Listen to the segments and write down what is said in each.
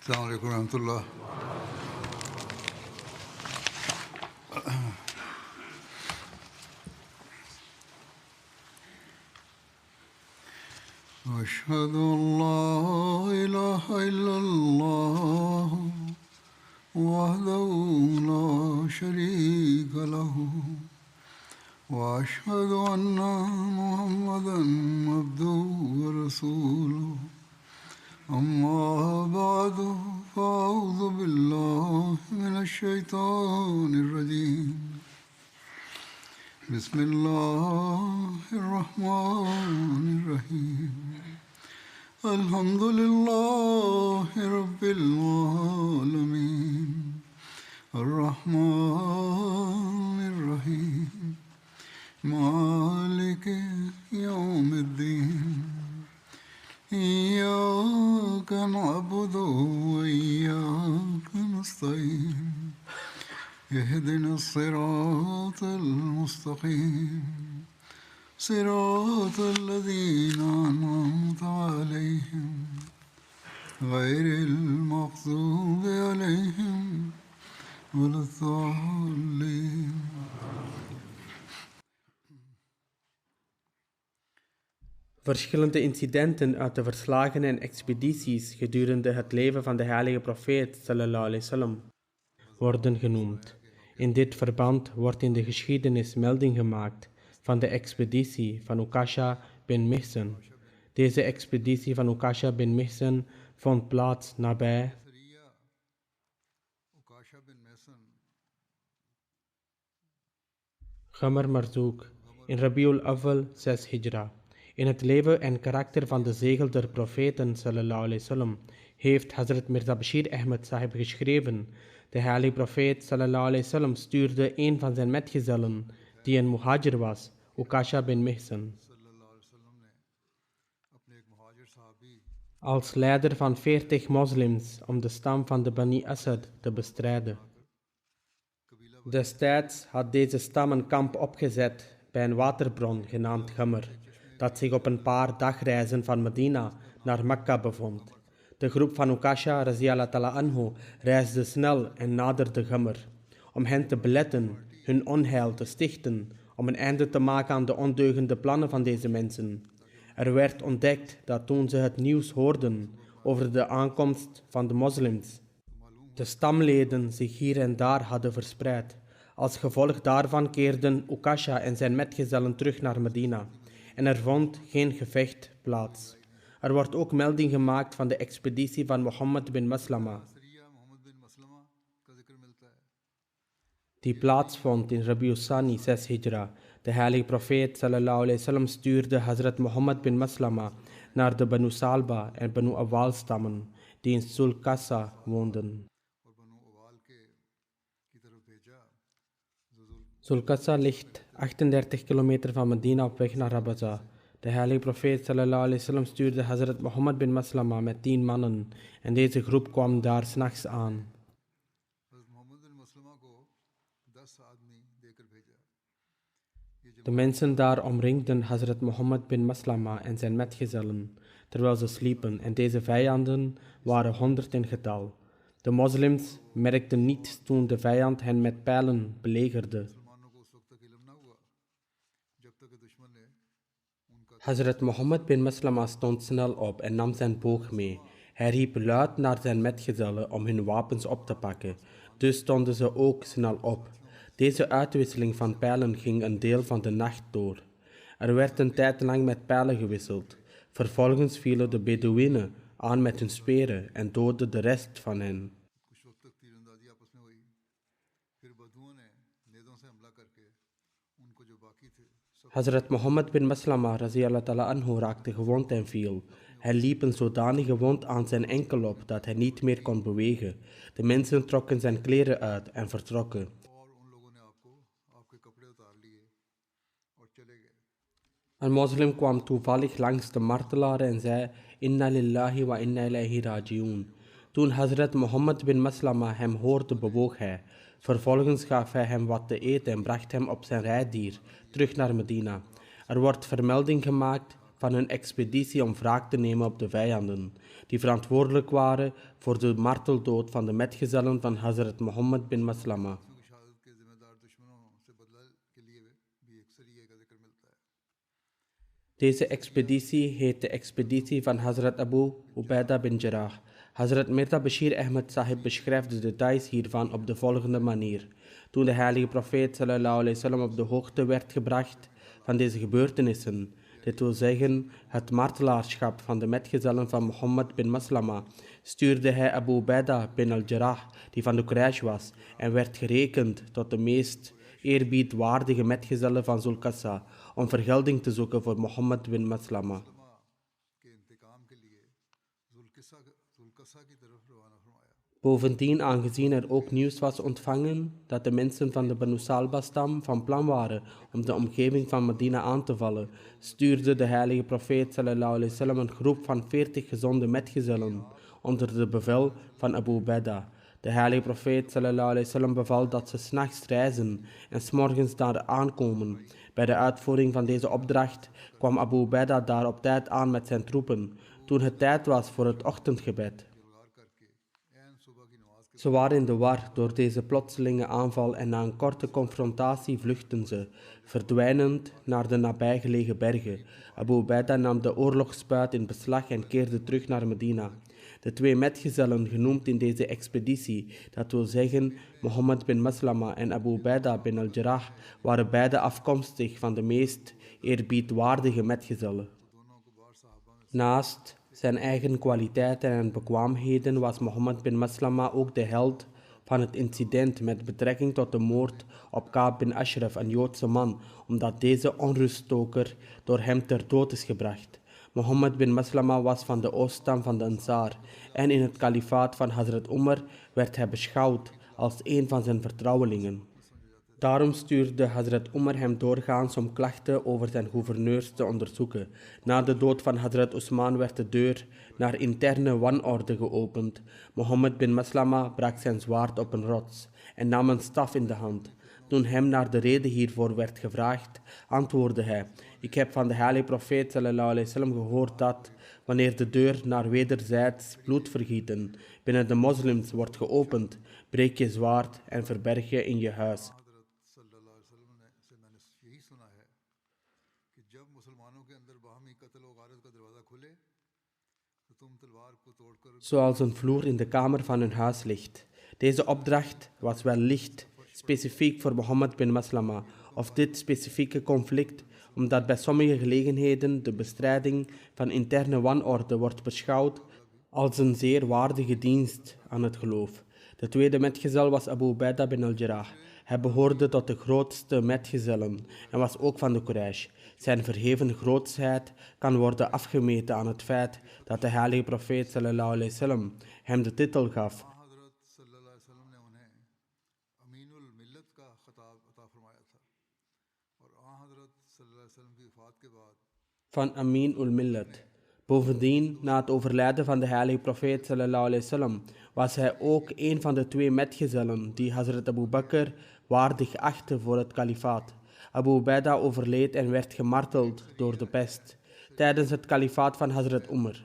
السلام عليكم ورحمة الله. أشهد أن لا إله إلا الله وحده لا شريك له وأشهد أن محمدا عبده ورسوله أما بعد فأعوذ بالله من الشيطان الرجيم بسم الله الرحمن الرحيم الحمد لله رب العالمين الرحمن الرحيم مالك يوم الدين إياك نعبد وإياك نستعين اهدنا الصراط المستقيم صراط الذين أنعمت عليهم غير المغضوب عليهم ولا الضالين. Verschillende incidenten uit de verslagen en expedities gedurende het leven van de heilige profeet sallallahu alaihi wasallam worden genoemd. In dit verband wordt in de geschiedenis melding gemaakt van de expeditie van Ukasha bin Mihsan. Deze expeditie van Ukasha bin Mihsan vond plaats nabij Ghamar Marzouk in Rabiul Awwal 6 Hijra. In het leven en karakter van de zegel der profeten sallallahu alaihi wasallam heeft Hazrat Mirza Bashir Ahmed Sahib geschreven: de heilige profeet sallallahu alaihi wasallam stuurde een van zijn metgezellen, die een muhajir was, Ukasha bin Mihsan, als leider van 40 moslims om de stam van de Bani Asad te bestrijden. Destijds had deze stam een kamp opgezet bij een waterbron genaamd Ghamar, dat zich op een paar dagreizen van Medina naar Mekka bevond. De groep van Ukasha radiyallahu ta'ala anhu reisde snel en naderde Ghamar, om hen te beletten hun onheil te stichten, om een einde te maken aan de ondeugende plannen van deze mensen. Er werd ontdekt dat toen ze het nieuws hoorden over de aankomst van de moslims, de stamleden zich hier en daar hadden verspreid. Als gevolg daarvan keerden Ukasha en zijn metgezellen terug naar Medina en er vond geen gevecht plaats. Er wordt ook melding gemaakt van de expeditie van Mohammed bin Maslama, die plaatsvond in Rabiul Sani 6 Hijra. De heilige profeet sallallahu alaihi wasallam stuurde Hazrat Mohammed bin Maslama naar de Banu Salba en Banu Awal stammen, die in Sulkassa woonden. Sulkassa ligt 38 kilometer van Medina op weg naar Rabaza. De heilige profeet sallallahu alaihi wasallam stuurde Hazrat Mohammed bin Maslama met 10 mannen en deze groep kwam daar 's nachts aan. De mensen daar omringden Hazrat Mohammed bin Maslama en zijn metgezellen, terwijl ze sliepen, en deze vijanden waren 100 in getal. De moslims merkten niets toen de vijand hen met pijlen belegerde. Hazrat Mohammed bin Maslama stond snel op en nam zijn boog mee. Hij riep luid naar zijn metgezellen om hun wapens op te pakken, dus stonden ze ook snel op. Deze uitwisseling van pijlen ging een deel van de nacht door. Er werd een tijd lang met pijlen gewisseld. Vervolgens vielen de Bedouinen aan met hun speren en doodden de rest van hen. Hazrat Mohammed bin Maslama radiyallahu ta'ala anhu raakte gewond en viel. Hij liep een zodanige wond aan zijn enkel op dat hij niet meer kon bewegen. De mensen trokken zijn kleren uit en vertrokken. Een moslim kwam toevallig langs de martelaar en zei: Inna lillahi wa inna ilayhi raji'un. Toen Hazrat Mohammed bin Maslama hem hoorde, bewoog hij. Vervolgens gaf hij hem wat te eten en bracht hem op zijn rijdier terug naar Medina. Er wordt vermelding gemaakt van hun expeditie om wraak te nemen op de vijanden, die verantwoordelijk waren voor de marteldood van de metgezellen van Hazrat Mohammed bin Maslama. Deze expeditie heet de expeditie van Hazrat Abu Ubaidah bin Jarrah. Hazrat Mirza Bashir Ahmed Sahib beschrijft de details hiervan op de volgende manier. Toen de heilige profeet sallallahu alaihi wasallam op de hoogte werd gebracht van deze gebeurtenissen, dit wil zeggen het martelaarschap van de metgezellen van Mohammed bin Maslama, stuurde hij Abu Ubaidah bin al-Jarrah, die van de Quraysh was, en werd gerekend tot de meest eerbiedwaardige metgezellen van Zulkassa, om vergelding te zoeken voor Mohammed bin Maslama. Bovendien, aangezien er ook nieuws was ontvangen dat de mensen van de Banu Salba-stam van plan waren om de omgeving van Medina aan te vallen, stuurde de heilige profeet sallallahu alaihi wasallam een groep van 40 gezonde metgezellen onder de bevel van Abu Ubaidah. De heilige profeet sallallahu alaihi wasallam beval dat ze 's nachts reizen en 's morgens daar aankomen. Bij de uitvoering van deze opdracht kwam Abu Ubaidah daar op tijd aan met zijn troepen, toen het tijd was voor het ochtendgebed. Ze waren in de war door deze plotselinge aanval en na een korte confrontatie vluchtten ze, verdwijnend naar de nabijgelegen bergen. Abu Ubaidah nam de oorlogsbuit in beslag en keerde terug naar Medina. De 2 metgezellen genoemd in deze expeditie, dat wil zeggen Mohammed bin Maslama en Abu Ubaidah bin al-Jarrah, waren beide afkomstig van de meest eerbiedwaardige metgezellen. Naast zijn eigen kwaliteiten en bekwaamheden was Mohammed bin Maslama ook de held van het incident met betrekking tot de moord op Ka'b bin Ashraf, een Joodse man, omdat deze onruststoker door hem ter dood is gebracht. Mohammed bin Maslama was van de Oosstam van de Ansar en in het kalifaat van Hazrat Umar werd hij beschouwd als een van zijn vertrouwelingen. Daarom stuurde Hazrat Umar hem doorgaans om klachten over zijn gouverneurs te onderzoeken. Na de dood van Hazrat Usman werd de deur naar interne wanorde geopend. Mohammed bin Maslama brak zijn zwaard op een rots en nam een staf in de hand. Toen hem naar de reden hiervoor werd gevraagd, antwoordde hij: ik heb van de heilige profeet sallallahu alaihi wasallam gehoord dat, wanneer de deur naar wederzijds bloedvergieten binnen de moslims wordt geopend, breek je zwaard en verberg je in je huis. Zoals een vloer in de kamer van hun huis ligt. Deze opdracht was wellicht specifiek voor Mohammed bin Maslama, of dit specifieke conflict, omdat bij sommige gelegenheden de bestrijding van interne wanorde wordt beschouwd als een zeer waardige dienst aan het geloof. De tweede metgezel was Abu Ubaidah bin al-Jarrah. Hij behoorde tot de grootste metgezellen en was ook van de Quraysh. Zijn verheven grootsheid kan worden afgemeten aan het feit dat de heilige profeet sallallahu alaihi wasallam hem de titel gaf van Amin ul-Millat. Bovendien, na het overlijden van de heilige profeet sallallahu alaihi wasallam, was hij ook een van de 2 metgezellen die Hazrat Abu Bakr waardig achtte voor het kalifaat. Abu Ubaidah overleed en werd gemarteld door de pest tijdens het kalifaat van Hazrat Umar.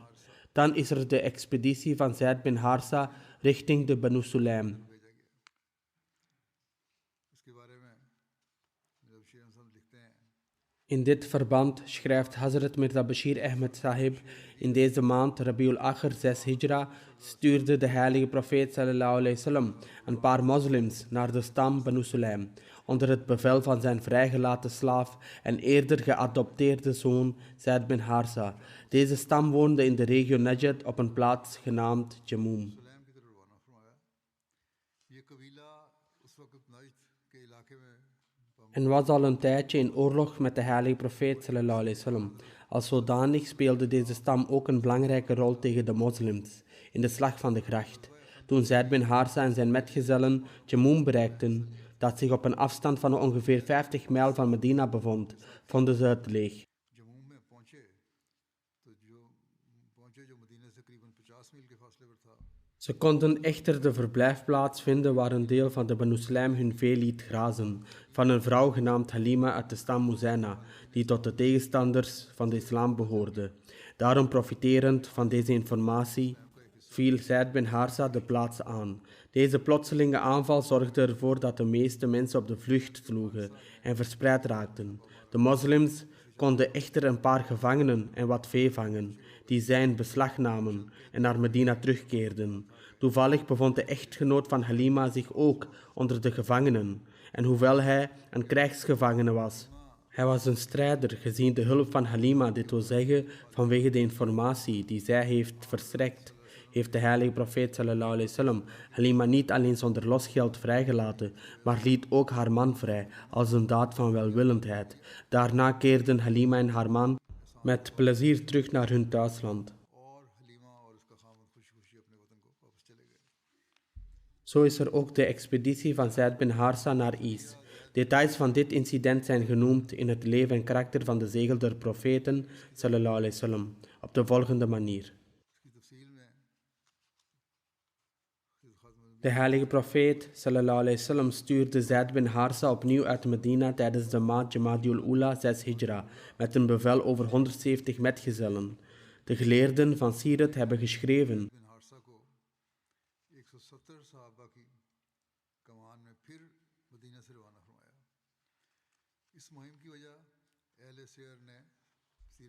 Dan is er de expeditie van Zaid bin Harsa richting de Banu Sulaim. In dit verband schrijft Hazrat Mirza Bashir Ahmed Sahib: in deze maand Rabiul Akhir 6 Hijra stuurde de heilige profeet sallallahu alaihi wasallam een paar moslims naar de stam Banu Sulaim onder het bevel van zijn vrijgelaten slaaf en eerder geadopteerde zoon Zaid bin Harsa. Deze stam woonde in de regio Najd op een plaats genaamd Jamum. En was al een tijdje in oorlog met de heilige profeet sallallahu alaihi wasallam. Als zodanig speelde deze stam ook een belangrijke rol tegen de moslims in de slag van de gracht. Toen Zaid bin Harsa en zijn metgezellen Jamum bereikten, dat zich op een afstand van ongeveer 50 mijl van Medina bevond, vonden ze het leeg. Ze konden echter de verblijfplaats vinden waar een deel van de Banu Sulaim hun vee liet grazen, van een vrouw genaamd Halima uit de stam Muzena, die tot de tegenstanders van de islam behoorde. Daarom profiterend van deze informatie viel Zaid bin Harsa de plaats aan. Deze plotselinge aanval zorgde ervoor dat de meeste mensen op de vlucht sloegen en verspreid raakten. De moslims konden echter een paar gevangenen en wat vee vangen, die zij in beslag namen en naar Medina terugkeerden. Toevallig bevond de echtgenoot van Halima zich ook onder de gevangenen, en hoewel hij een krijgsgevangene was, hij was een strijder, gezien de hulp van Halima, dit wil zeggen vanwege de informatie die zij heeft verstrekt, heeft de heilige profeet sallallahu alaihi wasallam Halima niet alleen zonder losgeld vrijgelaten, maar liet ook haar man vrij, als een daad van welwillendheid. Daarna keerden Halima en haar man met plezier terug naar hun thuisland. Zo is er ook de expeditie van Zaid bin Harsa naar Is. Details van dit incident zijn genoemd in het leven en karakter van de zegel der profeten sallallahu alaihi wasallam op de volgende manier. De heilige profeet sallallahu alaihi wasallam stuurde Zaid bin Harsa opnieuw uit Medina tijdens de maand Jamadiul Ula 6 Hijra met een bevel over 170 metgezellen. De geleerden van Sirat hebben geschreven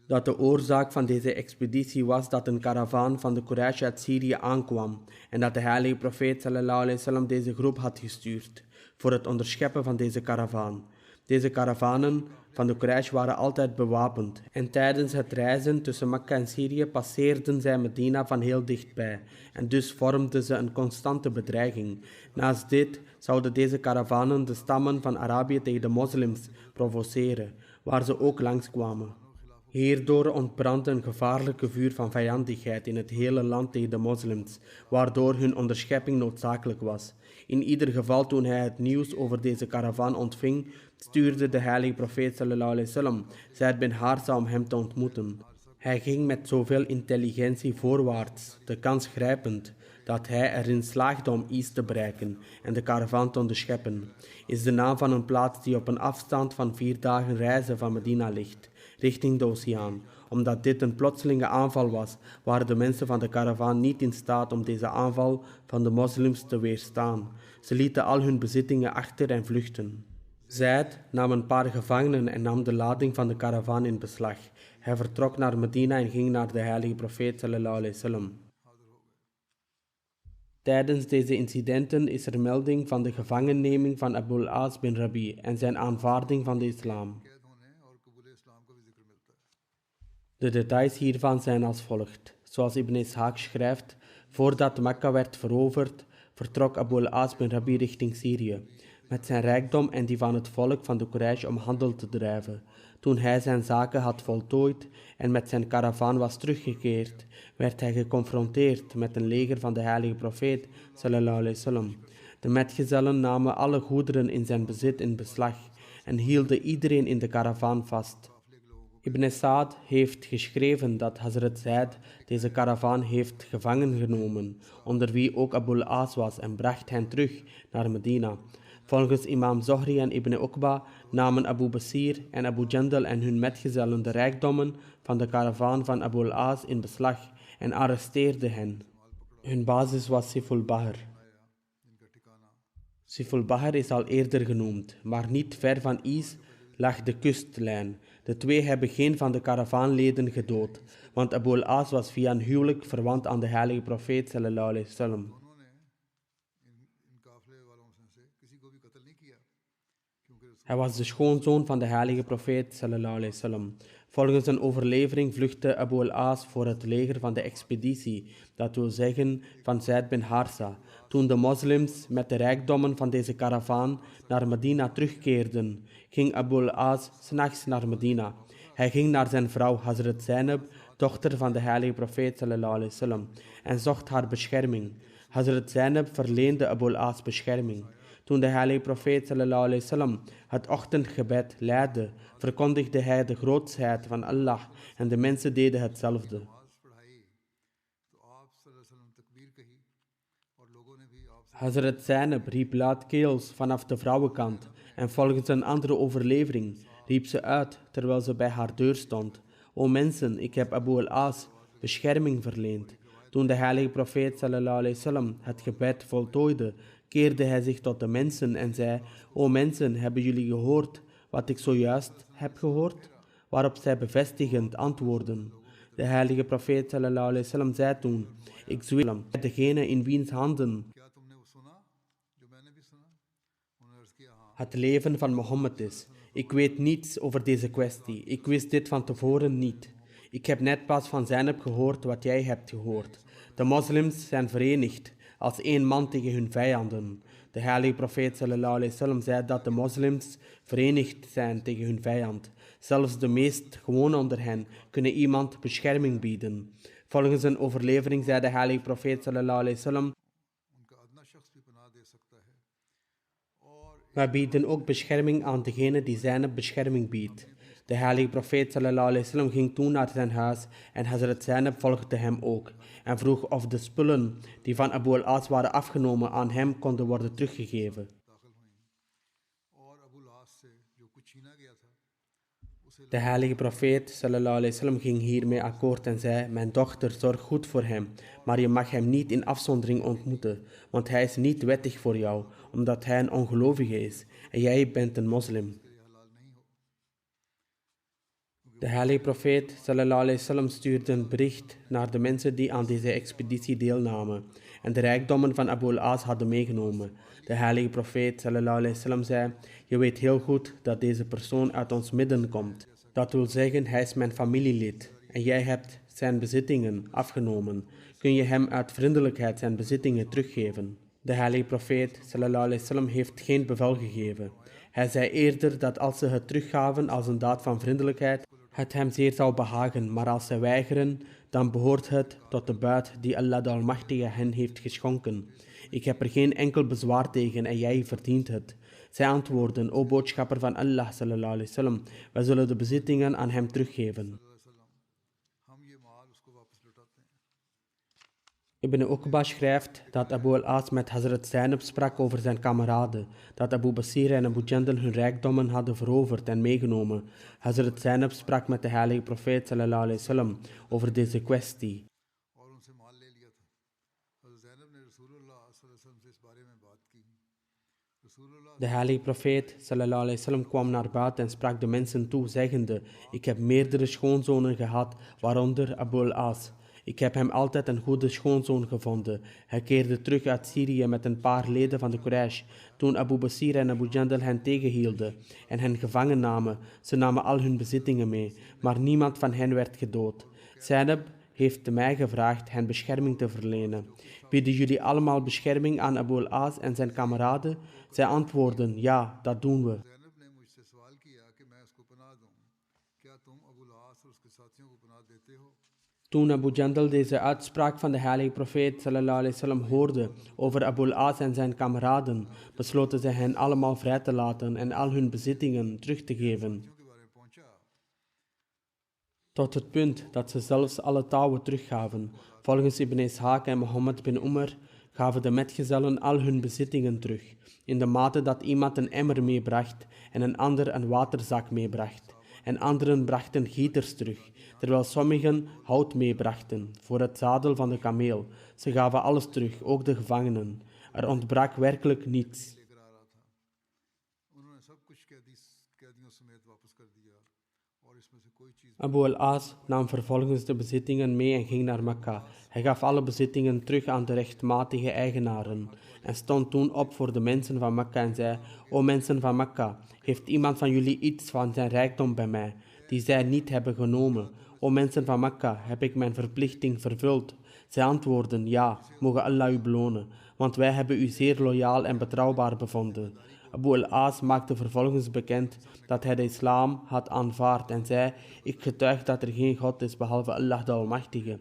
dat de oorzaak van deze expeditie was dat een karavaan van de Quraysh uit Syrië aankwam en dat de heilige profeet sallallahu alaihi wasallam deze groep had gestuurd voor het onderscheppen van deze karavaan. Deze karavanen van de Quraysh waren altijd bewapend en tijdens het reizen tussen Mekka en Syrië passeerden zij Medina van heel dichtbij en dus vormden ze een constante bedreiging. Naast dit zouden deze karavanen de stammen van Arabië tegen de moslims provoceren, waar ze ook langskwamen. Hierdoor ontbrandde een gevaarlijke vuur van vijandigheid in het hele land tegen de moslims, waardoor hun onderschepping noodzakelijk was. In ieder geval, toen hij het nieuws over deze karavaan ontving, stuurde de heilige profeet sallallahu alaihi wasallam Zaid bin Harsa om hem te ontmoeten. Hij ging met zoveel intelligentie voorwaarts, de kans grijpend, dat hij erin slaagde om Is te bereiken en de karavaan te onderscheppen. Is de naam van een plaats die op een afstand van 4 dagen reizen van Medina ligt, richting de oceaan. Omdat dit een plotselinge aanval was, waren de mensen van de karavaan niet in staat om deze aanval van de moslims te weerstaan. Ze lieten al hun bezittingen achter en vluchten. Zaid nam een paar gevangenen en nam de lading van de karavaan in beslag. Hij vertrok naar Medina en ging naar de heilige profeet sallallahu alaihi wasallam. Tijdens deze incidenten is er melding van de gevangenneming van Abu al-As bin Rabi en zijn aanvaarding van de islam. De details hiervan zijn als volgt. Zoals Ibn Ishaq schrijft, voordat Mekka werd veroverd, vertrok Abu al-As bin Rabi richting Syrië, met zijn rijkdom en die van het volk van de Quraysh om handel te drijven. Toen hij zijn zaken had voltooid en met zijn karavaan was teruggekeerd, werd hij geconfronteerd met een leger van de heilige profeet sallallahu alaihi wasallam. De metgezellen namen alle goederen in zijn bezit in beslag en hielden iedereen in de karavaan vast. Ibn Sa'd heeft geschreven dat Hazrat Zaid deze karavaan heeft gevangen genomen, onder wie ook Abu al-As was, en bracht hen terug naar Medina. Volgens imam Zohri en Ibn Uqba namen Abu Basir en Abu Jandal en hun metgezellen de rijkdommen van de karavaan van Abu al-As in beslag en arresteerden hen. Hun basis was Siful Bahr. Siful Bahr is al eerder genoemd, maar niet ver van Is lag de kustlijn. De twee hebben geen van de karavaanleden gedood, want Abu al-As was via een huwelijk verwant aan de heilige profeet sallallahu alaihi wasallam. Hij was de schoonzoon van de heilige profeet sallallahu alaihi wasallam. Volgens een overlevering vluchtte Abu al-As voor het leger van de expeditie, dat wil zeggen van Zaid bin Harsa. Toen de moslims met de rijkdommen van deze karavaan naar Medina terugkeerden, ging Abu al-As 's nachts naar Medina. Hij ging naar zijn vrouw Hazrat Zainab, dochter van de heilige profeet sallallahu alaihi wasallam, en zocht haar bescherming. Hazrat Zainab verleende Abu al-As bescherming. Toen de heilige profeet sallallahu alaihi wasallam het ochtendgebed leidde, verkondigde hij de grootsheid van Allah en de mensen deden hetzelfde. Hazrat Zainab riep luidkeels vanaf de vrouwenkant en volgens een andere overlevering riep ze uit terwijl ze bij haar deur stond. O mensen, ik heb Abu al-As bescherming verleend. Toen de heilige profeet sallallahu alaihi wasallam het gebed voltooide, keerde hij zich tot de mensen en zei: O mensen, hebben jullie gehoord wat ik zojuist heb gehoord? Waarop zij bevestigend antwoordden. De heilige profeet sallallahu alaihi wasallam zei toen: Ik zweer bij degene in wiens handen het leven van Mohammed is. Ik weet niets over deze kwestie. Ik wist dit van tevoren niet. Ik heb net pas van Zainab gehoord wat jij hebt gehoord. De moslims zijn verenigd als één man tegen hun vijanden. De heilige profeet sallallahu alaihi wasallam zei dat de moslims verenigd zijn tegen hun vijand. Zelfs de meest gewone onder hen kunnen iemand bescherming bieden. Volgens een overlevering zei de heilige profeet sallallahu alaihi wasallam: wij bieden ook bescherming aan degene die Zainab bescherming biedt. De heilige profeet sallallahu alaihi wasallam ging toen naar zijn huis en Hazrat Zainab volgde hem ook en vroeg of de spullen die van Abu al-As waren afgenomen aan hem konden worden teruggegeven. De heilige profeet sallallahu alaihi wasallam ging hiermee akkoord en zei: mijn dochter, zorg goed voor hem, maar je mag hem niet in afzondering ontmoeten, want hij is niet wettig voor jou, omdat hij een ongelovige is en jij bent een moslim. De heilige profeet sallallahu alaihi wasallam stuurde een bericht naar de mensen die aan deze expeditie deelnamen en de rijkdommen van Abu al-As hadden meegenomen. De heilige profeet sallallahu alaihi wasallam zei: je weet heel goed dat deze persoon uit ons midden komt. Dat wil zeggen, hij is mijn familielid en jij hebt zijn bezittingen afgenomen. Kun je hem uit vriendelijkheid zijn bezittingen teruggeven? De heilige profeet sallallahu alaihi wasallam heeft geen bevel gegeven. Hij zei eerder dat als ze het teruggaven als een daad van vriendelijkheid, het hem zeer zou behagen, maar als ze weigeren, dan behoort het tot de buit die Allah de Almachtige hen heeft geschonken. Ik heb er geen enkel bezwaar tegen en jij verdient het. Zij antwoordden: o boodschapper van Allah sallallahu alaihi wasallam, wij zullen de bezittingen aan hem teruggeven. Ibn Uqba schrijft dat Abu al-As met Hazrat Zainab sprak over zijn kameraden, dat Abu Basir en Abu Jandal hun rijkdommen hadden veroverd en meegenomen. Hazrat Zainab sprak met de heilige profeet sallallahu alaihi wasallam over deze kwestie. De heilige profeet sallallahu alaihi wasallam kwam naar buiten en sprak de mensen toe, zeggende: ik heb meerdere schoonzonen gehad, waaronder Abu al-As. Ik heb hem altijd een goede schoonzoon gevonden. Hij keerde terug uit Syrië met een paar leden van de Quraysh. Toen Abu Basir en Abu Jandal hen tegenhielden en hen gevangen namen, ze namen al hun bezittingen mee, maar niemand van hen werd gedood. Zainab heeft mij gevraagd hen bescherming te verlenen. Bieden jullie allemaal bescherming aan Abu al-As en zijn kameraden? Zij antwoordden: ja, dat doen we. Toen Abu Jandal deze uitspraak van de heilige profeet sallallahu alaihi wasallam hoorde over Abu al-As en zijn kameraden, besloten zij hen allemaal vrij te laten en al hun bezittingen terug te geven. Tot het punt dat ze zelfs alle touwen teruggaven. Volgens Ibn Ishaq en Mohammed bin Umar gaven de metgezellen al hun bezittingen terug, in de mate dat iemand een emmer meebracht en een ander een waterzak meebracht. En anderen brachten gieters terug, terwijl sommigen hout meebrachten voor het zadel van de kameel. Ze gaven alles terug, ook de gevangenen. Er ontbrak werkelijk niets. Abu al-As nam vervolgens de bezittingen mee en ging naar Mekka. Hij gaf alle bezittingen terug aan de rechtmatige eigenaren en stond toen op voor de mensen van Mekka en zei: o mensen van Mekka, heeft iemand van jullie iets van zijn rijkdom bij mij, die zij niet hebben genomen? O mensen van Mekka, heb ik mijn verplichting vervuld? Zij antwoordden: ja, mogen Allah u belonen, want wij hebben u zeer loyaal en betrouwbaar bevonden. Abu al-As maakte vervolgens bekend dat hij de islam had aanvaard en zei: ik getuig dat er geen God is behalve Allah de Almachtige.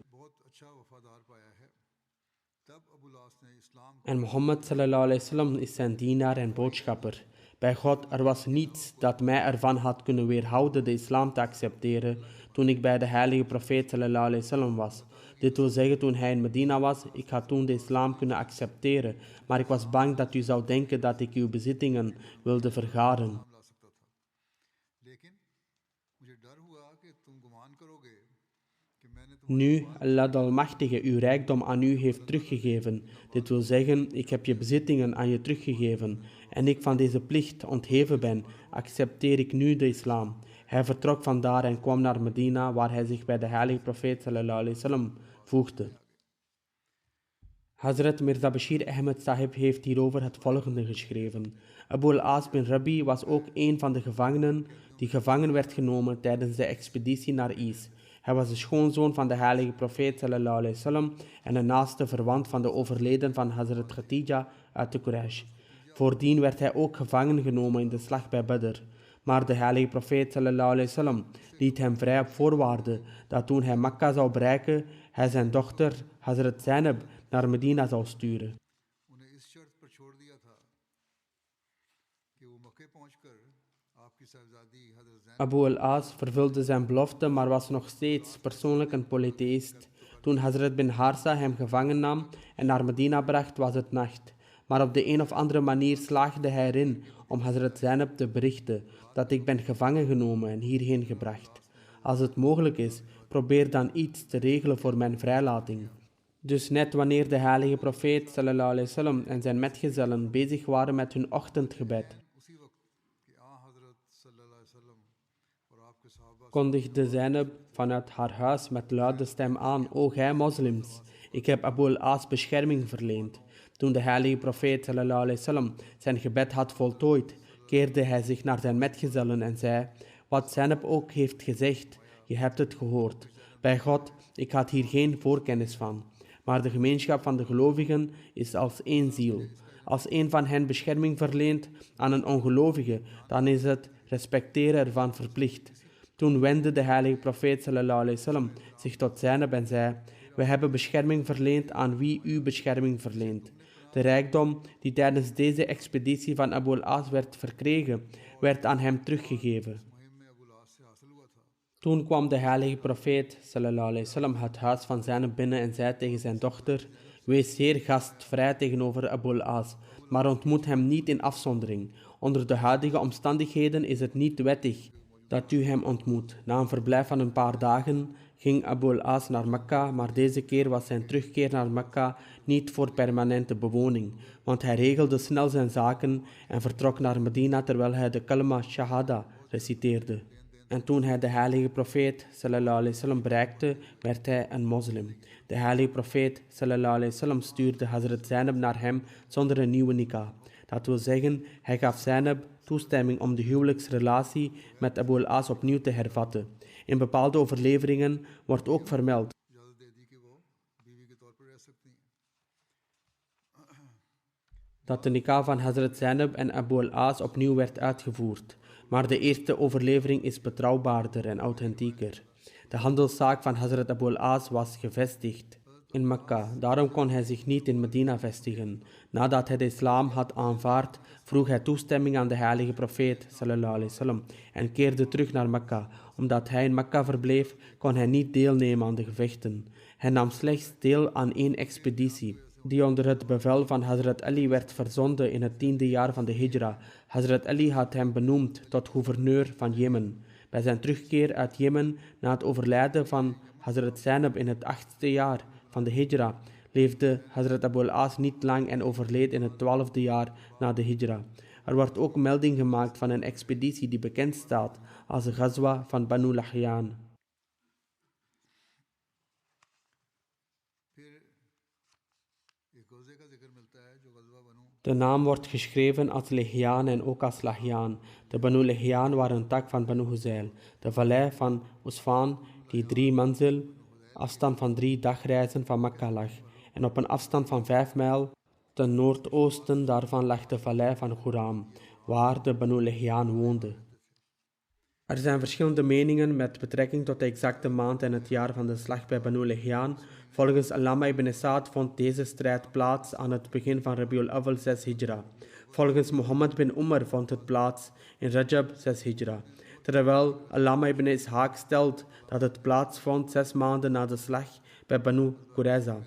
En Mohammed sallallahu alaihi wasallam is zijn dienaar en boodschapper. Bij God, er was niets dat mij ervan had kunnen weerhouden de islam te accepteren toen ik bij de heilige profeet sallallahu alaihi wasallam was. Dit wil zeggen, toen hij in Medina was, ik had toen de islam kunnen accepteren, maar ik was bang dat u zou denken dat ik uw bezittingen wilde vergaren. Nu, Allah de Almachtige uw rijkdom aan u heeft teruggegeven. Dit wil zeggen, ik heb je bezittingen aan je teruggegeven. En ik van deze plicht ontheven ben, accepteer ik nu de islam. Hij vertrok vandaar en kwam naar Medina, waar hij zich bij de heilige profeet sallallahu alaihi wasallam voegde. Hazrat Mirza Bashir Ahmed Sahib heeft hierover het volgende geschreven. Abu al-As bin Rabi was ook een van de gevangenen die gevangen werd genomen tijdens de expeditie naar Is. Hij was de schoonzoon van de heilige profeet sallallahu alaihi wasallam en een naaste verwant van de overleden van Hazrat Khatija uit de Quraysh. Voordien werd hij ook gevangen genomen in de slag bij Badr. Maar de heilige profeet sallallahu alaihi wasallam liet hem vrij op voorwaarde dat toen hij Makka zou bereiken, hij zijn dochter Hazrat Zainab naar Medina zou sturen. Abu al-As vervulde zijn belofte, maar was nog steeds persoonlijk een polytheïst. Toen Hazrat bin Harsa hem gevangen nam en naar Medina bracht, was het nacht. Maar op de een of andere manier slaagde hij erin om Hazrat Zainab te berichten dat ik ben gevangen genomen en hierheen gebracht. Als het mogelijk is, probeer dan iets te regelen voor mijn vrijlating. Dus net wanneer de heilige profeet sallallahu alaihi wasallam en zijn metgezellen bezig waren met hun ochtendgebed, kondigde Zainab vanuit haar huis met luide stem aan: O gij moslims, ik heb Abu al-As bescherming verleend. Toen de heilige profeet sallallahu alaihi wasallam zijn gebed had voltooid, keerde hij zich naar zijn metgezellen en zei: Wat Zainab ook heeft gezegd, je hebt het gehoord. Bij God, ik had hier geen voorkennis van. Maar de gemeenschap van de gelovigen is als één ziel. Als een van hen bescherming verleent aan een ongelovige, dan is het respecteren ervan verplicht. Toen wendde de heilige profeet sallallahu alaihi wasallam zich tot Zainab en zei: We hebben bescherming verleend aan wie u bescherming verleent. De rijkdom die tijdens deze expeditie van Abu al-As werd verkregen, werd aan hem teruggegeven. Toen kwam de heilige profeet sallallahu alaihi wasallam het huis van Zainab binnen en zei tegen zijn dochter: Wees zeer gastvrij tegenover Abu al-As, maar ontmoet hem niet in afzondering. Onder de huidige omstandigheden is het niet wettig dat u hem ontmoet. Na een verblijf van een paar dagen ging Abu al-As naar Mekka, maar deze keer was zijn terugkeer naar Mekka niet voor permanente bewoning, want hij regelde snel zijn zaken en vertrok naar Medina terwijl hij de kalma shahada reciteerde. En toen hij de heilige profeet sallallahu alaihi wasallam bereikte, werd hij een moslim. De heilige profeet sallallahu alaihi wasallam stuurde Hazrat Zainab naar hem zonder een nieuwe nikah. Dat wil zeggen, hij gaf Zainab toestemming om de huwelijksrelatie met Abu al-As opnieuw te hervatten. In bepaalde overleveringen wordt ook vermeld dat de nikah van Hazrat Zainab en Abu al-As opnieuw werd uitgevoerd. Maar de eerste overlevering is betrouwbaarder en authentieker. De handelszaak van Hazrat Abu al-As was gevestigd in Mekka, daarom kon hij zich niet in Medina vestigen. Nadat hij de islam had aanvaard, vroeg hij toestemming aan de heilige profeet sallallahu alaihi wasallam en keerde terug naar Mekka. Omdat hij in Mekka verbleef, kon hij niet deelnemen aan de gevechten. Hij nam slechts deel aan één expeditie, die onder het bevel van Hazrat Ali werd verzonden in het 10e jaar van de Hijra. Hazrat Ali had hem benoemd tot gouverneur van Jemen. Bij zijn terugkeer uit Jemen na het overlijden van Hazrat Zainab in het 8e jaar van de Hijra, leefde Hazrat Abu al-As niet lang en overleed in het 12e jaar na de Hijra. Er wordt ook melding gemaakt van een expeditie die bekend staat als de Ghazwa van Banu Lahyan. De naam wordt geschreven als Lihyan en ook als Lahyan. De Banu Lihyan waren een tak van Banu Huzail. De vallei van Usfan, die 3 manzil, afstand van 3 dagreizen van Mekka lag. En op een afstand van 5 mijl ten noordoosten daarvan lag de vallei van Ghuram, waar de Banu Lihyan woonde. Er zijn verschillende meningen met betrekking tot de exacte maand en het jaar van de slag bij Banu Lihyan. Volgens Allama ibn Sa'd vond deze strijd plaats aan het begin van Rabiul Awwal 6 Hijra. Volgens Mohammed bin Umar vond het plaats in Rajab 6 Hijra. Terwijl Allama ibn Ishaq stelt dat het plaatsvond 6 maanden na de slag bij Banu Qurayza.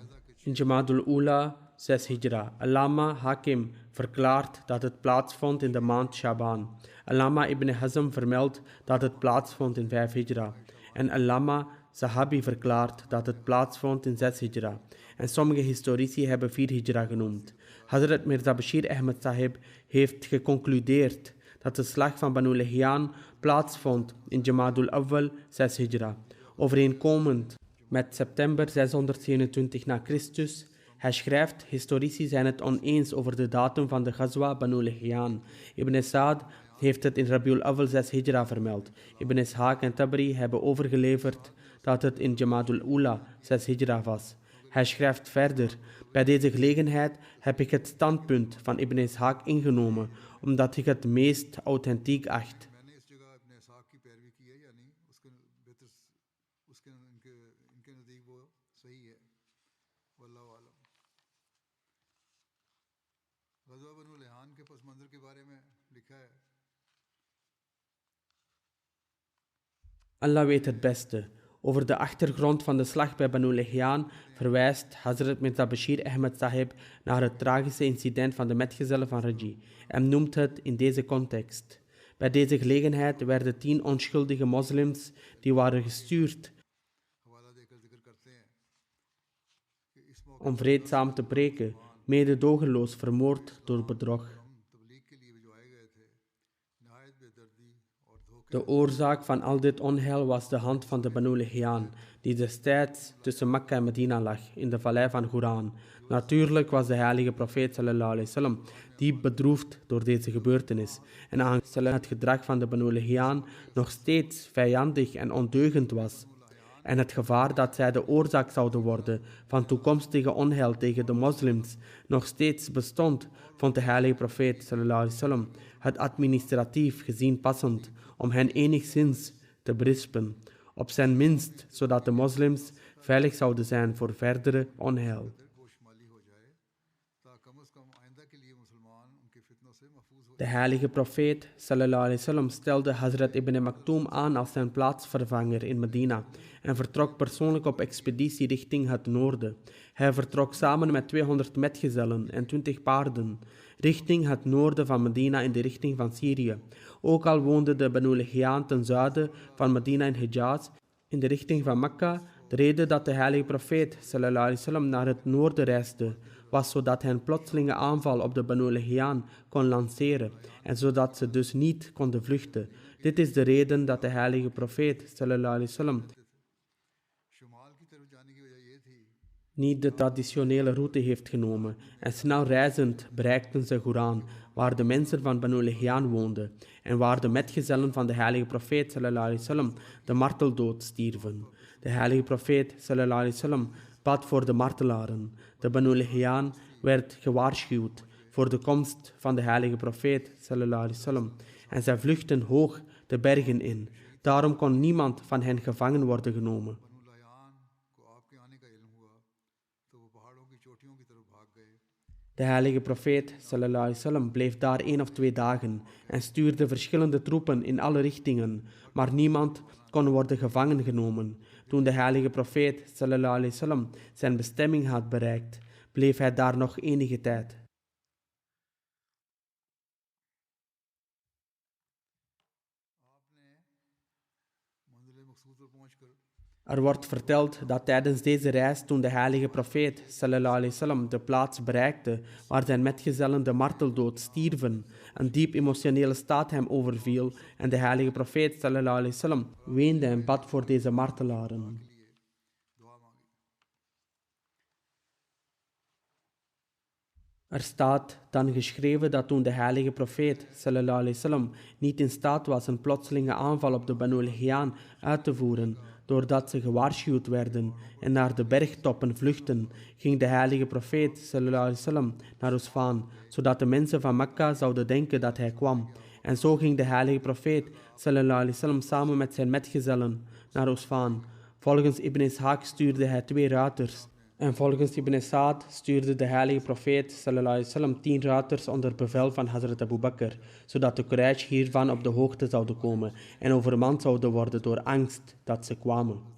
In Jamadul Ula 6 Hijra. Allama Hakim verklaart dat het plaatsvond in de maand Shaban. Allama ibn Hazm vermeldt dat het plaatsvond in 5 Hijra. En Allama Zahabi verklaart dat het plaatsvond in 6 Hijra. En sommige historici hebben 4 Hijra genoemd. Hazrat Mirza Bashir Ahmed Sahib heeft geconcludeerd dat de slag van Banu Lihyan plaatsvond in Jamadul Awwal 6 Hijra. Overeenkomend met september 627 na Christus. Hij schrijft, historici zijn het oneens over de datum van de Ghazwa Banu Lihyan. Ibn Sa'd heeft het in Rabiul Awwal 6 Hijra vermeld. Ibn Ishaq en Tabari hebben overgeleverd dat het in Jamadul Ula 6 Hijra was. Hij schrijft verder, bij deze gelegenheid heb ik het standpunt van Ibn Ishaq ingenomen, omdat ik het meest authentiek acht. Allah weet het beste. Over de achtergrond van de slag bij Banu Lihyan verwijst Hazrat Mirza Bashir Ahmed Sahib naar het tragische incident van de metgezellen van Raji en noemt het in deze context. Bij deze gelegenheid werden 10 onschuldige moslims die waren gestuurd om vreedzaam te preken, meedogenloos vermoord door bedrog. De oorzaak van al dit onheil was de hand van de Banu Lihyan, die destijds tussen Mekka en Medina lag, in de vallei van Quran. Natuurlijk was de heilige profeet sallallahu alaihi wasallam diep bedroefd door deze gebeurtenis. En aangezien het gedrag van de Banu Lihyan nog steeds vijandig en ondeugend was, en het gevaar dat zij de oorzaak zouden worden van toekomstige onheil tegen de moslims nog steeds bestond, vond de heilige profeet sallallahu alaihi wasallam het administratief gezien passend om hen enigszins te berispen, op zijn minst zodat de moslims veilig zouden zijn voor verdere onheil. De heilige profeet sallallahu alaihi wasallam stelde Hazrat ibn Maktoum aan als zijn plaatsvervanger in Medina en vertrok persoonlijk op expeditie richting het noorden. Hij vertrok samen met 200 metgezellen en 20 paarden richting het noorden van Medina in de richting van Syrië. Ook al woonde de Banu Lihyan ten zuiden van Medina in Hijaz in de richting van Mekka, de reden dat de heilige profeet sallallahu alaihi wasallam naar het noorden reisde was zodat hij een plotselinge aanval op de Banu Lihyan kon lanceren en zodat ze dus niet konden vluchten. Dit is de reden dat de heilige profeet sallallahu alaihi wasallam niet de traditionele route heeft genomen en snel reizend bereikten ze Quran, waar de mensen van Banu Lihyan woonden en waar de metgezellen van de heilige profeet sallallahu alaihi wasallam de marteldood stierven. De heilige profeet sallallahu alaihi wasallam bad voor de martelaren. De Banu Lihyan werd gewaarschuwd voor de komst van de heilige profeet sallallahu alaihi wasallam en zij vluchtten hoog de bergen in. Daarom kon niemand van hen gevangen worden genomen. De heilige profeet sallallahu alaihi wasallam bleef daar 1 of 2 dagen en stuurde verschillende troepen in alle richtingen, maar niemand kon worden gevangen genomen. Toen de heilige profeet sallallahu alaihi wasallam zijn bestemming had bereikt, bleef hij daar nog enige tijd. Er wordt verteld dat tijdens deze reis, toen de heilige profeet sallallahu alaihi wasallam de plaats bereikte waar zijn metgezellen de marteldood stierven, een diep emotionele staat hem overviel en de heilige profeet sallallahu alaihi wasallam weende en bad voor deze martelaren. Er staat dan geschreven dat toen de heilige profeet sallallahu alaihi wasallam niet in staat was een plotselinge aanval op de Banu Lihyan uit te voeren, doordat ze gewaarschuwd werden en naar de bergtoppen vluchten, ging de heilige profeet sallallahu alaihi wasallam naar Usfan, zodat de mensen van Mekka zouden denken dat hij kwam En zo ging de heilige profeet sallallahu alaihi wasallam samen met zijn metgezellen naar Usfan. Volgens Ibn Ishaq stuurde hij 2 ruiters. En volgens Ibn Sa'd stuurde de heilige profeet sallallahu alaihi wasallam 10 ruiters onder bevel van Hazrat Abu Bakr, zodat de Quraysh hiervan op de hoogte zouden komen en overmand zouden worden door angst dat ze kwamen.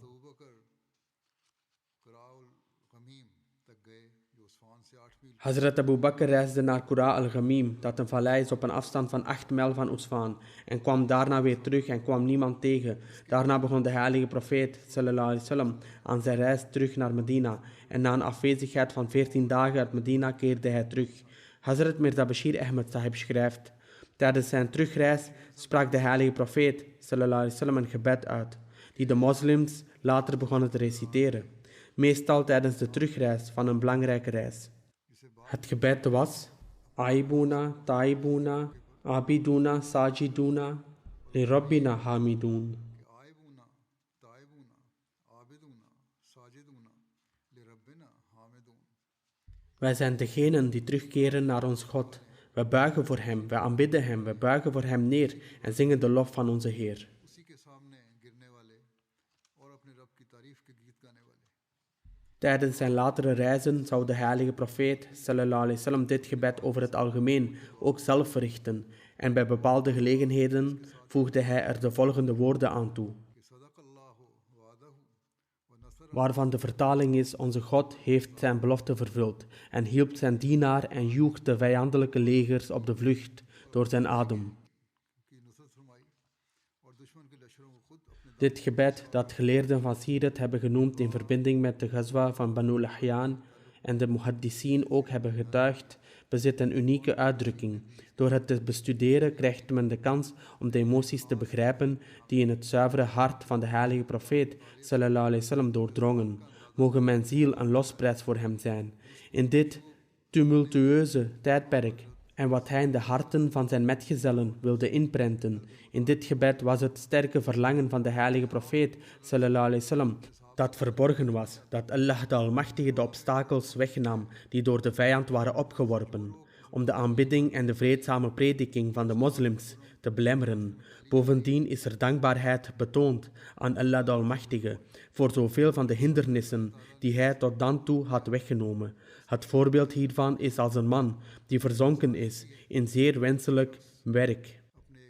Hazrat Abu Bakr reisde naar Qura al-Ghamim, dat een vallei is op een afstand van 8 mijl van Usfan, en kwam daarna weer terug en kwam niemand tegen. Daarna begon de heilige profeet sallallahu alaihi wasallam aan zijn reis terug naar Medina, en na een afwezigheid van 14 dagen uit Medina keerde hij terug. Hazrat Mirza Bashir Ahmed Sahib schrijft: tijdens zijn terugreis sprak de heilige profeet sallallahu alaihi wasallam een gebed uit, die de moslims later begonnen te reciteren, meestal tijdens de terugreis van een belangrijke reis. Het gebed was: Aibuna, Taibuna, Abiduna, Sajiduna, Li Rabbina Hamidun. Wij zijn degenen die terugkeren naar ons God. We buigen voor Hem, we aanbidden Hem, we buigen voor Hem neer en zingen de lof van onze Heer. Tijdens zijn latere reizen zou de heilige profeet sallallahu alaihi wasallam dit gebed over het algemeen ook zelf verrichten, en bij bepaalde gelegenheden voegde hij er de volgende woorden aan toe, waarvan de vertaling is: onze God heeft zijn belofte vervuld en hielp zijn dienaar en joeg de vijandelijke legers op de vlucht door zijn adem. Dit gebed, dat geleerden van Sirat hebben genoemd in verbinding met de Ghazwa van Banu Lahyan en de Muhaddiseen ook hebben getuigd, bezit een unieke uitdrukking. Door het te bestuderen krijgt men de kans om de emoties te begrijpen die in het zuivere hart van de heilige profeet sallallahu alaihi wasallam doordrongen. Mogen mijn ziel een losprijs voor hem zijn. In dit tumultueuze tijdperk en wat hij in de harten van zijn metgezellen wilde inprenten. In dit gebed was het sterke verlangen van de heilige profeet sallallahu alaihi wasallam dat verborgen was, dat Allah de Almachtige de obstakels wegnam die door de vijand waren opgeworpen, om de aanbidding en de vreedzame prediking van de moslims te belemmeren. Bovendien is er dankbaarheid betoond aan Allah de Almachtige voor zoveel van de hindernissen die hij tot dan toe had weggenomen. Het voorbeeld hiervan is als een man die verzonken is in zeer wenselijk werk.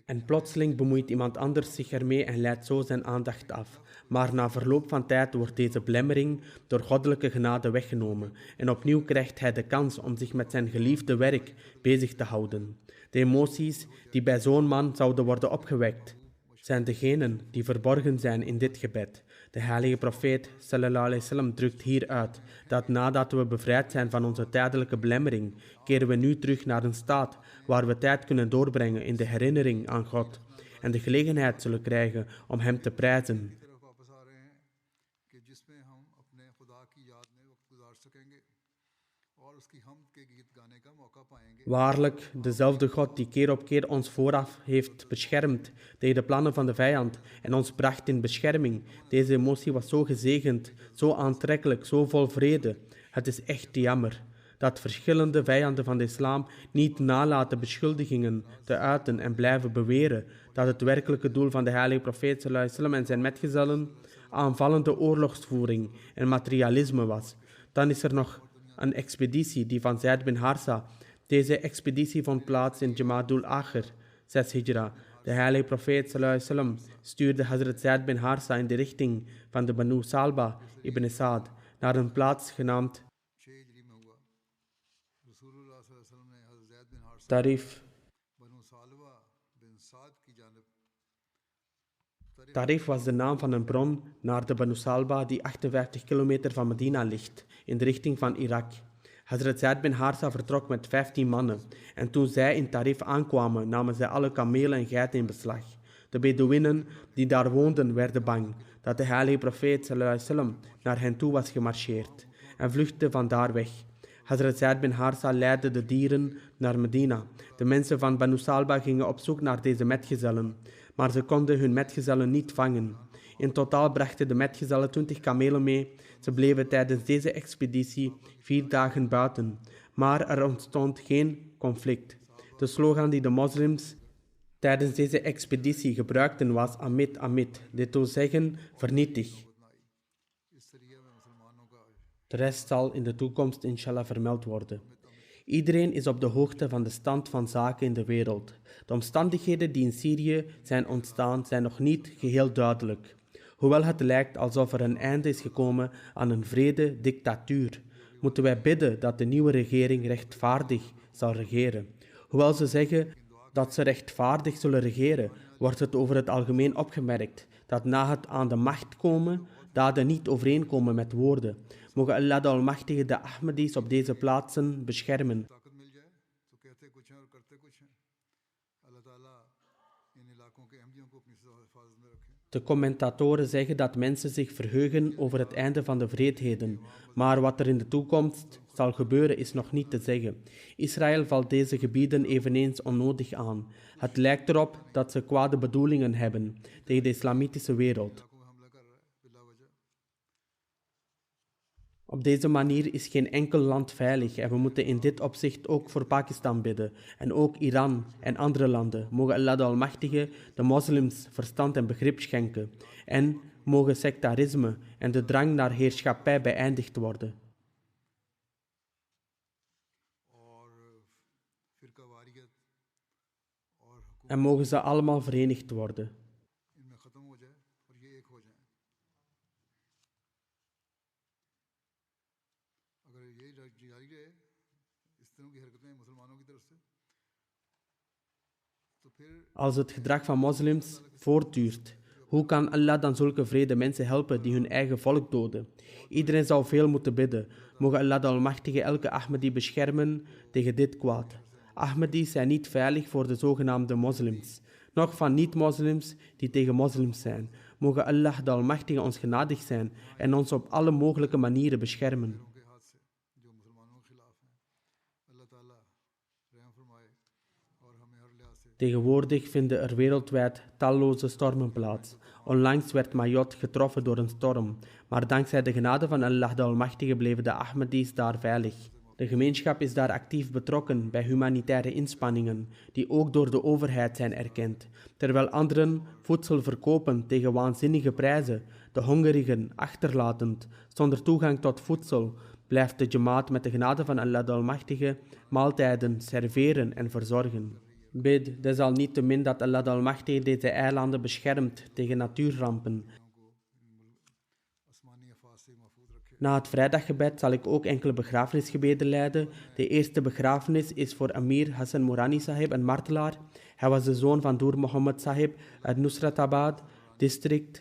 En plotseling bemoeit iemand anders zich ermee en leidt zo zijn aandacht af. Maar na verloop van tijd wordt deze belemmering door goddelijke genade weggenomen en opnieuw krijgt hij de kans om zich met zijn geliefde werk bezig te houden. De emoties die bij zo'n man zouden worden opgewekt, zijn degenen die verborgen zijn in dit gebed. De heilige profeet sallallahu alaihi wasallam drukt hier uit dat nadat we bevrijd zijn van onze tijdelijke belemmering, keren we nu terug naar een staat waar we tijd kunnen doorbrengen in de herinnering aan God en de gelegenheid zullen krijgen om Hem te prijzen. Waarlijk, dezelfde God die keer op keer ons vooraf heeft beschermd tegen de plannen van de vijand en ons bracht in bescherming. Deze emotie was zo gezegend, zo aantrekkelijk, zo vol vrede. Het is echt jammer dat verschillende vijanden van de islam niet nalaten beschuldigingen te uiten en blijven beweren dat het werkelijke doel van de heilige profeet sallallahu alaihi wasallam en zijn metgezellen aanvallende oorlogsvoering en materialisme was. Dan is er nog een expeditie die van Zaid bin Harsa. Deze expeditie vond plaats in Jamadul Akhir, 6 Hijra. De heilige profeet sallallahu alaihi wasallam stuurde Hazrat Zaid bin Harsa in de richting van de Banu Salba ibn Sa'd naar een plaats genaamd Tarif. Tarif was de naam van een bron naar de Banu Salba die 58 kilometer van Medina ligt, in de richting van Irak. Hazrat Zaid bin Harsa vertrok met 15 mannen en toen zij in Tarif aankwamen, namen zij alle kamelen en geiten in beslag. De Bedouinen die daar woonden werden bang dat de heilige profeet sallallahu alaihi wasallam naar hen toe was gemarcheerd en vluchtten vandaar weg. Hazrat Zaid bin Harsa leidde de dieren naar Medina. De mensen van Banu Salba gingen op zoek naar deze metgezellen, maar ze konden hun metgezellen niet vangen. In totaal brachten de metgezellen 20 kamelen mee. Ze bleven tijdens deze expeditie 4 dagen buiten, maar er ontstond geen conflict. De slogan die de moslims tijdens deze expeditie gebruikten was Amit, dit wil zeggen vernietig. De rest zal in de toekomst inshallah vermeld worden. Iedereen is op de hoogte van de stand van zaken in de wereld. De omstandigheden die in Syrië zijn ontstaan zijn nog niet geheel duidelijk. Hoewel het lijkt alsof er een einde is gekomen aan een vrede dictatuur, moeten wij bidden dat de nieuwe regering rechtvaardig zal regeren. Hoewel ze zeggen dat ze rechtvaardig zullen regeren, wordt het over het algemeen opgemerkt dat na het aan de macht komen, daden niet overeenkomen met woorden. Mogen Allah de Almachtige de Ahmadis op deze plaatsen beschermen. De commentatoren zeggen dat mensen zich verheugen over het einde van de vreedheden, maar wat er in de toekomst zal gebeuren is nog niet te zeggen. Israël valt deze gebieden eveneens onnodig aan. Het lijkt erop dat ze kwade bedoelingen hebben tegen de islamitische wereld. Op deze manier is geen enkel land veilig en we moeten in dit opzicht ook voor Pakistan bidden en ook Iran en andere landen. Mogen Allah de Almachtige de moslims verstand en begrip schenken en mogen sectarisme en de drang naar heerschappij beëindigd worden. En mogen ze allemaal verenigd worden. Als het gedrag van moslims voortduurt, hoe kan Allah dan zulke vrede mensen helpen die hun eigen volk doden? Iedereen zou veel moeten bidden. Mogen Allah de Almachtige elke Ahmadi beschermen tegen dit kwaad. Ahmadis zijn niet veilig voor de zogenaamde moslims, noch van niet-moslims die tegen moslims zijn. Mogen Allah de Almachtige ons genadig zijn en ons op alle mogelijke manieren beschermen. Tegenwoordig vinden er wereldwijd talloze stormen plaats. Onlangs werd Mayotte getroffen door een storm, maar dankzij de genade van Allah de Almachtige bleven de Ahmadis daar veilig. De gemeenschap is daar actief betrokken bij humanitaire inspanningen, die ook door de overheid zijn erkend. Terwijl anderen voedsel verkopen tegen waanzinnige prijzen, de hongerigen achterlatend, zonder toegang tot voedsel, blijft de Jamaat met de genade van Allah de Almachtige maaltijden serveren en verzorgen. Bid desalniettemin dat Allah de Almachtige deze eilanden beschermt tegen natuurrampen. Na het vrijdaggebed zal ik ook enkele begrafenisgebeden leiden. De eerste begrafenis is voor Amir Hassan Morani Sahib, een martelaar. Hij was de zoon van Dur Mohammed Sahib uit Nusratabad, district.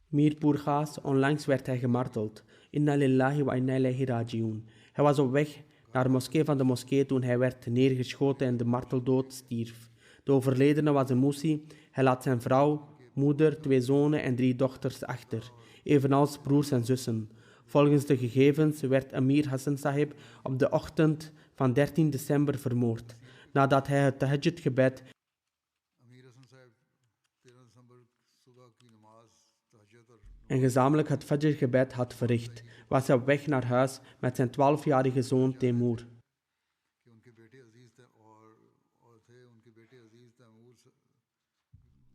Mirpur Khas, onlangs werd hij gemarteld. Inna lillahi wa inna ilaihi raji'un. Hij was op weg naar de moskee van de moskee toen hij werd neergeschoten en de marteldood stierf. De overledene was een Musi. Hij laat zijn vrouw, moeder, 2 zonen en 3 dochters achter, evenals broers en zussen. Volgens de gegevens werd Amir Hassan Sahib op de ochtend van 13 december vermoord, nadat hij het tahajjud-gebed en gezamenlijk het Fajr-gebed had verricht, was hij op weg naar huis met zijn 12-jarige zoon Temur.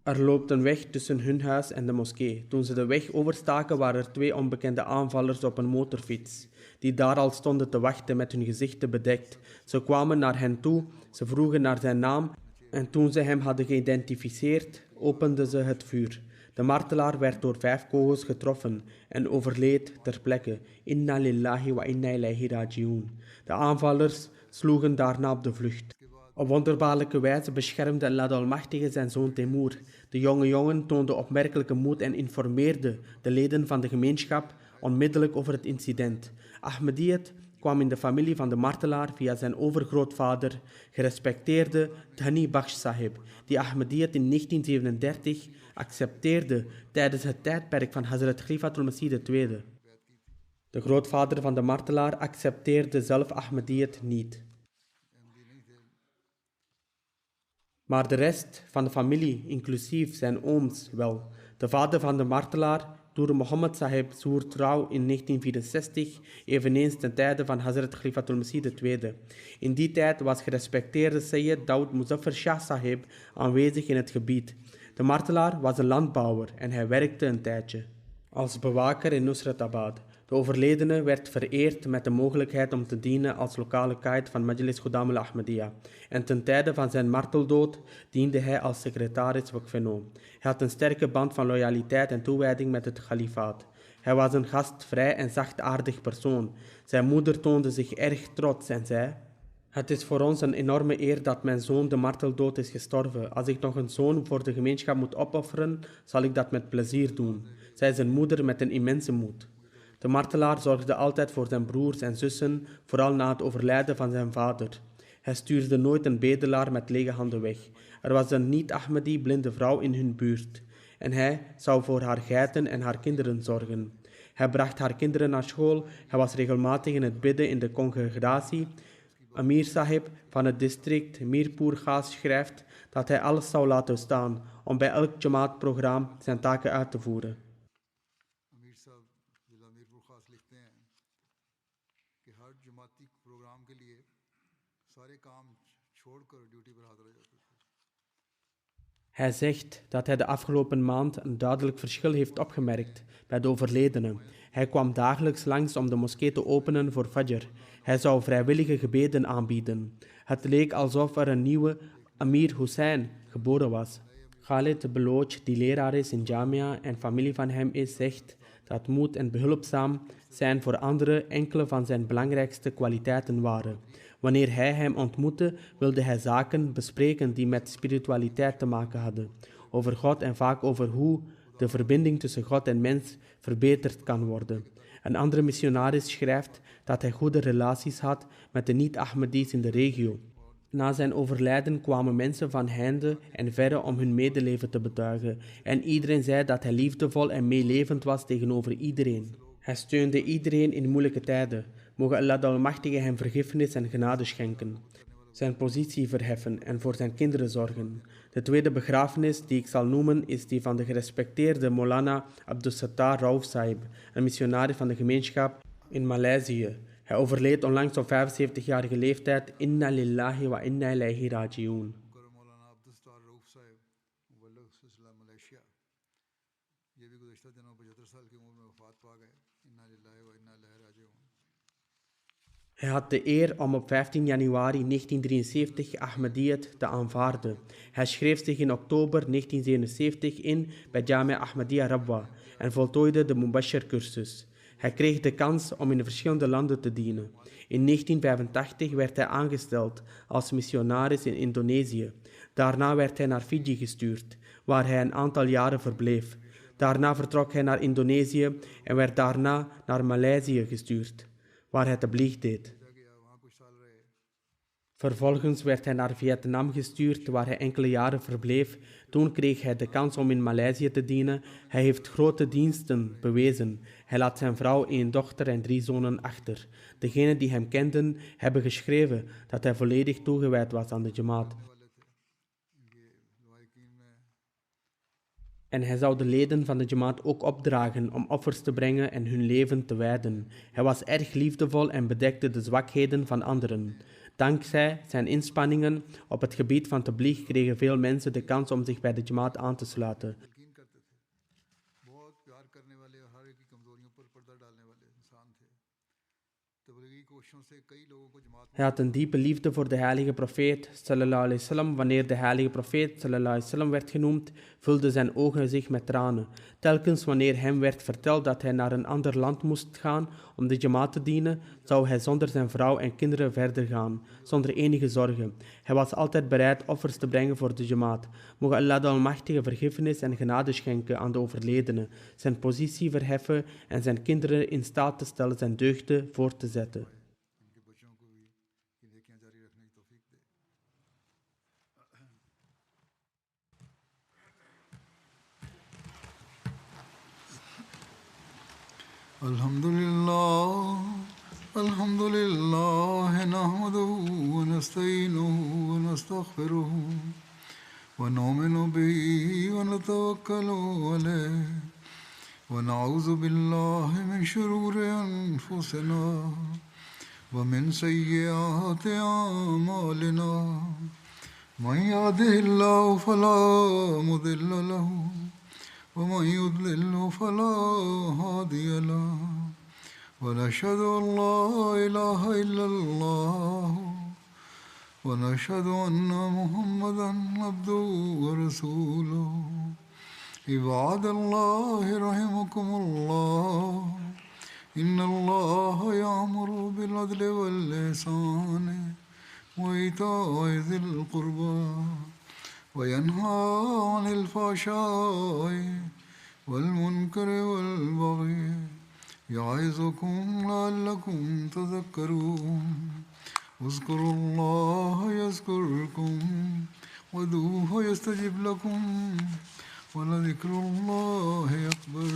Er loopt een weg tussen hun huis en de moskee. Toen ze de weg overstaken, waren er 2 onbekende aanvallers op een motorfiets, die daar al stonden te wachten met hun gezichten bedekt. Ze kwamen naar hen toe, ze vroegen naar zijn naam en toen ze hem hadden geïdentificeerd, openden ze het vuur. De martelaar werd door 5 kogels getroffen en overleed ter plekke. Inna lillahi wa inna ilaihi raji'un. De aanvallers sloegen daarna op de vlucht. Op wonderbaarlijke wijze beschermde Allah de Almachtige zijn zoon Temur. De jonge jongen toonde opmerkelijke moed en informeerde de leden van de gemeenschap onmiddellijk over het incident. Ahmadiyyat kwam in de familie van de martelaar via zijn overgrootvader, gerespecteerde Dhani Bakhsh Sahib, die Ahmadiyyat in 1937 accepteerde tijdens het tijdperk van Hazrat Khalifatul Masih II. De grootvader van de martelaar accepteerde zelf Ahmadiyyat niet. Maar de rest van de familie, inclusief zijn ooms, wel. De vader van de martelaar door Mohammed Sahib Zoer Trouw in 1964, eveneens ten tijde van Hazrat Khalifatul Masih II. In die tijd was gerespecteerde Sayyid Daud Muzaffar Shah Sahib aanwezig in het gebied. De martelaar was een landbouwer en hij werkte een tijdje als bewaker in Nusratabad. De overledene werd vereerd met de mogelijkheid om te dienen als lokale kaid van Majlis Khudam al-Ahmadiyya. En ten tijde van zijn marteldood diende hij als secretaris Waqf-e-Noom. Hij had een sterke band van loyaliteit en toewijding met het kalifaat. Hij was een gastvrij en zachtaardig persoon. Zijn moeder toonde zich erg trots en zei: "Het is voor ons een enorme eer dat mijn zoon de marteldood is gestorven. Als ik nog een zoon voor de gemeenschap moet opofferen, zal ik dat met plezier doen," zei zijn moeder met een immense moed. De martelaar zorgde altijd voor zijn broers en zussen, vooral na het overlijden van zijn vader. Hij stuurde nooit een bedelaar met lege handen weg. Er was een niet-Ahmadi blinde vrouw in hun buurt en hij zou voor haar geiten en haar kinderen zorgen. Hij bracht haar kinderen naar school, hij was regelmatig in het bidden in de congregatie. Amir Sahib van het district Mirpur Ghaz schrijft dat hij alles zou laten staan om bij elk Jamaat-programma zijn taken uit te voeren. Hij zegt dat hij de afgelopen maand een duidelijk verschil heeft opgemerkt bij de overledene. Hij kwam dagelijks langs om de moskee te openen voor Fajr. Hij zou vrijwillige gebeden aanbieden. Het leek alsof er een nieuwe Amir Hussein geboren was. Khalid Baloch, die leraar is in Jamia en familie van hem is, zegt dat moed en behulpzaam zijn voor anderen enkele van zijn belangrijkste kwaliteiten waren. Wanneer hij hem ontmoette, wilde hij zaken bespreken die met spiritualiteit te maken hadden, over God en vaak over hoe de verbinding tussen God en mens verbeterd kan worden. Een andere missionaris schrijft dat hij goede relaties had met de niet-Ahmadis in de regio. Na zijn overlijden kwamen mensen van heinde en verre om hun medeleven te betuigen en iedereen zei dat hij liefdevol en meelevend was tegenover iedereen. Hij steunde iedereen in moeilijke tijden. Mogen Allah de Almachtige hem vergiffenis en genade schenken, zijn positie verheffen en voor zijn kinderen zorgen. De tweede begrafenis die ik zal noemen is die van de gerespecteerde Maulana Abdus-Sattar Rauf Sahib, een missionaris van de gemeenschap in Maleisië. Hij overleed onlangs op 75-jarige leeftijd. Inna lillahi wa inna ilayhi raji'un. Hij had de eer om op 15 januari 1973 Ahmadiyyat te aanvaarden. Hij schreef zich in oktober 1977 in bij Jamia Ahmadiyya Rabwa en voltooide de Mubashir-cursus. Hij kreeg de kans om in verschillende landen te dienen. In 1985 werd hij aangesteld als missionaris in Indonesië. Daarna werd hij naar Fiji gestuurd, waar hij een aantal jaren verbleef. Daarna vertrok hij naar Indonesië en werd daarna naar Maleisië gestuurd, waar hij tabligh deed. Vervolgens werd hij naar Vietnam gestuurd, waar hij enkele jaren verbleef. Toen kreeg hij de kans om in Maleisië te dienen. Hij heeft grote diensten bewezen. Hij laat zijn vrouw, 1 dochter en 3 zonen achter. Degenen die hem kenden, hebben geschreven dat hij volledig toegewijd was aan de Jamaat. En hij zou de leden van de Jamaat ook opdragen om offers te brengen en hun leven te wijden. Hij was erg liefdevol en bedekte de zwakheden van anderen. Dankzij zijn inspanningen op het gebied van tabligh kregen veel mensen de kans om zich bij de Jamaat aan te sluiten. Hij had een diepe liefde voor de heilige profeet sallallahu alaihi wasallam. Wanneer de heilige profeet sallallahu alaihi wasallam werd genoemd, vulden zijn ogen zich met tranen. Telkens wanneer hem werd verteld dat hij naar een ander land moest gaan om de Jamaat te dienen, zou hij zonder zijn vrouw en kinderen verder gaan, zonder enige zorgen. Hij was altijd bereid offers te brengen voor de Jamaat. Mogen Allah de Almachtige vergiffenis en genade schenken aan de overledene, zijn positie verheffen en zijn kinderen in staat te stellen zijn deugden voort te zetten. Alhamdulillah, nahmaduhu wa nasta'inuhu wa nastaghfiruhu wa nu'minu bihi wa natawakkalu alayhi ونعوذ بالله من شرور أنفسنا ومن سيئات أعمالنا من يهده الله فلا مضل له ومن يضلل فلا هادي له ونشهد أن لا إله إلا الله ونشهد أن محمدا عبده ورسوله عباد الله رحمكم الله إن الله يأمر بالعدل والإحسان وإيتاء ذي القربى وينهى عن الفحشاء والمنكر والبغي يعظكم لعلكم تذكرون اذكروا الله يذكركم وادعوه يستجب لكم ولذكر الله أكبر